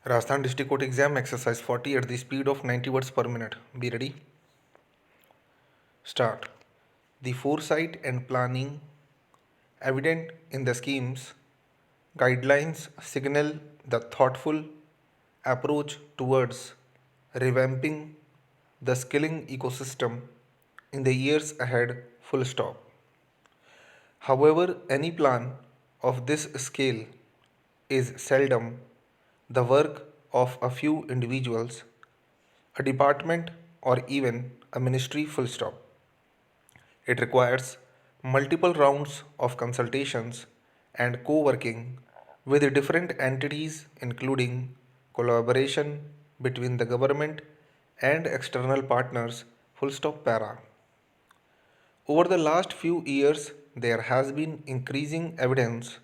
Rajasthan District Court exam exercise 40 at the speed of 90 words per minute. Be ready. Start. The foresight and planning evident in the schemes guidelines signal the thoughtful approach towards revamping the skilling ecosystem in the years ahead. Full stop. However, any plan of this scale is seldom the work of a few individuals, a department, or even a ministry. Full stop. It requires multiple rounds of consultations and co working with different entities, including collaboration between the government and external partners. Full stop para. Over the last few years, there has been increasing evidence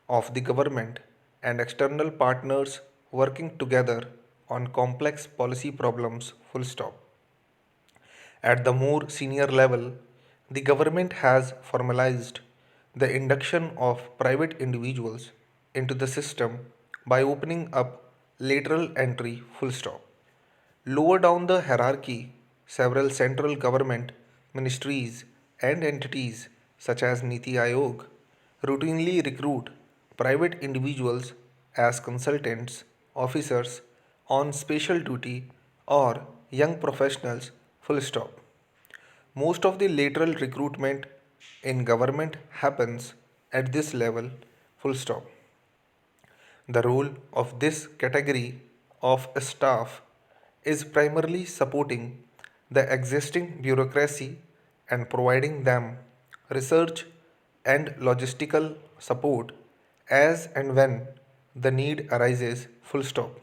of the government and external partners working together on complex policy problems. Full stop. At the more senior level, the government has formalized the induction of private individuals into the system by opening up lateral entry. Full stop. Lower down the hierarchy, several central government ministries and entities such as Niti Aayog routinely recruit private individuals as consultants, officers on special duty, or young professionals. Full stop. Most of the lateral recruitment in government happens at this level. Full stop. The role of this category of staff is primarily supporting the existing bureaucracy and providing them research and logistical support as and when the need arises. Full stop.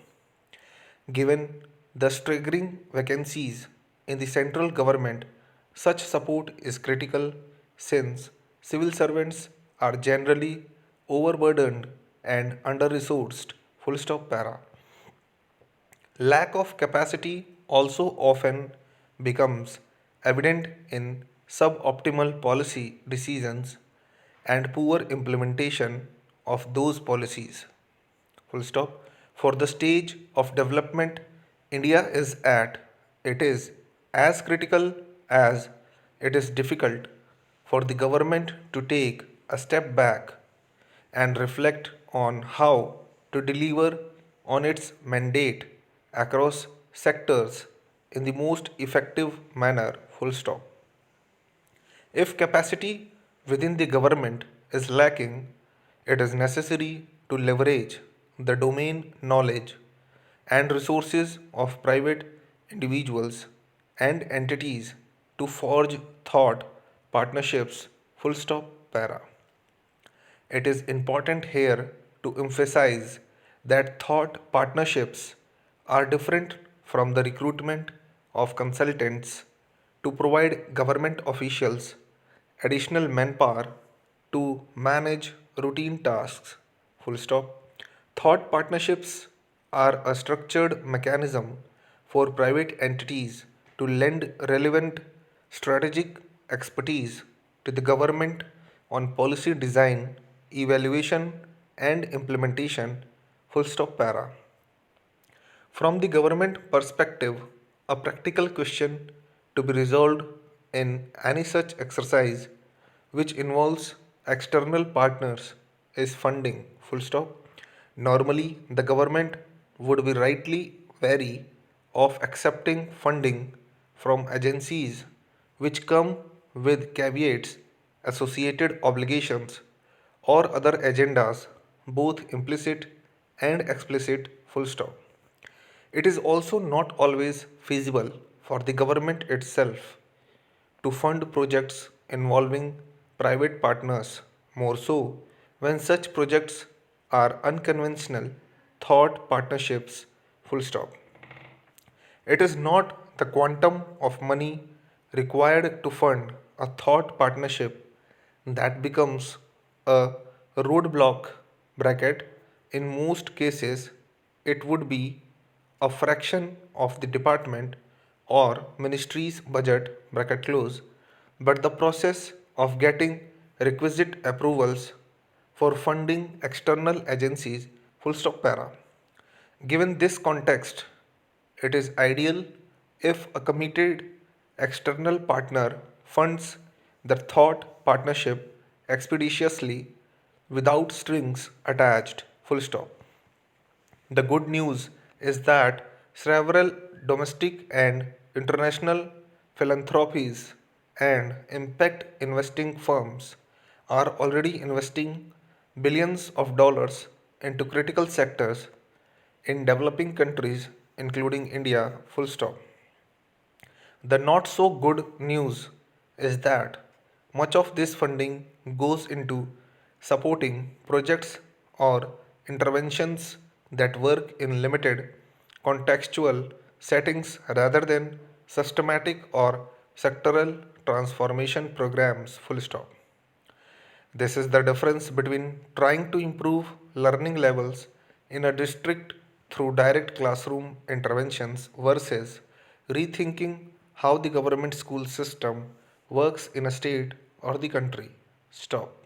Given the staggering vacancies in the central government, such support is critical since civil servants are generally overburdened and under resourced. Full stop para. Lack of capacity also often becomes evident in suboptimal policy decisions and poor implementation of those policies. Full stop. For the stage of development India is at, it is as critical as it is difficult for the government to take a step back and reflect on how to deliver on its mandate across sectors in the most effective manner. Full stop. If capacity within the government is lacking, it is necessary to leverage the domain knowledge and resources of private individuals and entities to forge thought partnerships. Full stop para. It is important here to emphasize that thought partnerships are different from the recruitment of consultants to provide government officials additional manpower to manage routine tasks. Full stop. Thought partnerships are a structured mechanism for private entities to lend relevant strategic expertise to the government on policy design, evaluation, and implementation. Full stop para. From the government perspective, a practical question to be resolved in any such exercise which involves external partners is funding. Full stop. Normally, the government would be rightly wary of accepting funding from agencies which come with caveats, associated obligations, or other agendas, both implicit and explicit. Full stop. It is also not always feasible for the government itself to fund projects involving private partners, more so when such projects are unconventional thought partnerships. Full stop. It is not the quantum of money required to fund a thought partnership that becomes a roadblock bracket. In most cases, it would be a fraction of the department or ministry's budget bracket close, but the process of getting requisite approvals for funding external agencies. Full stop para. Given this context, it is ideal if a committed external partner funds the thought partnership expeditiously without strings attached. Full stop. The good news is that several domestic and international philanthropies and impact investing firms are already investing billions of dollars into critical sectors in developing countries, including India. Full stop. The not so good news is that much of this funding goes into supporting projects or interventions that work in limited contextual settings rather than systematic or sectoral transformation programs. Full stop. This is the difference between trying to improve learning levels in a district through direct classroom interventions versus rethinking how the government school system works in a state or the country. Stop.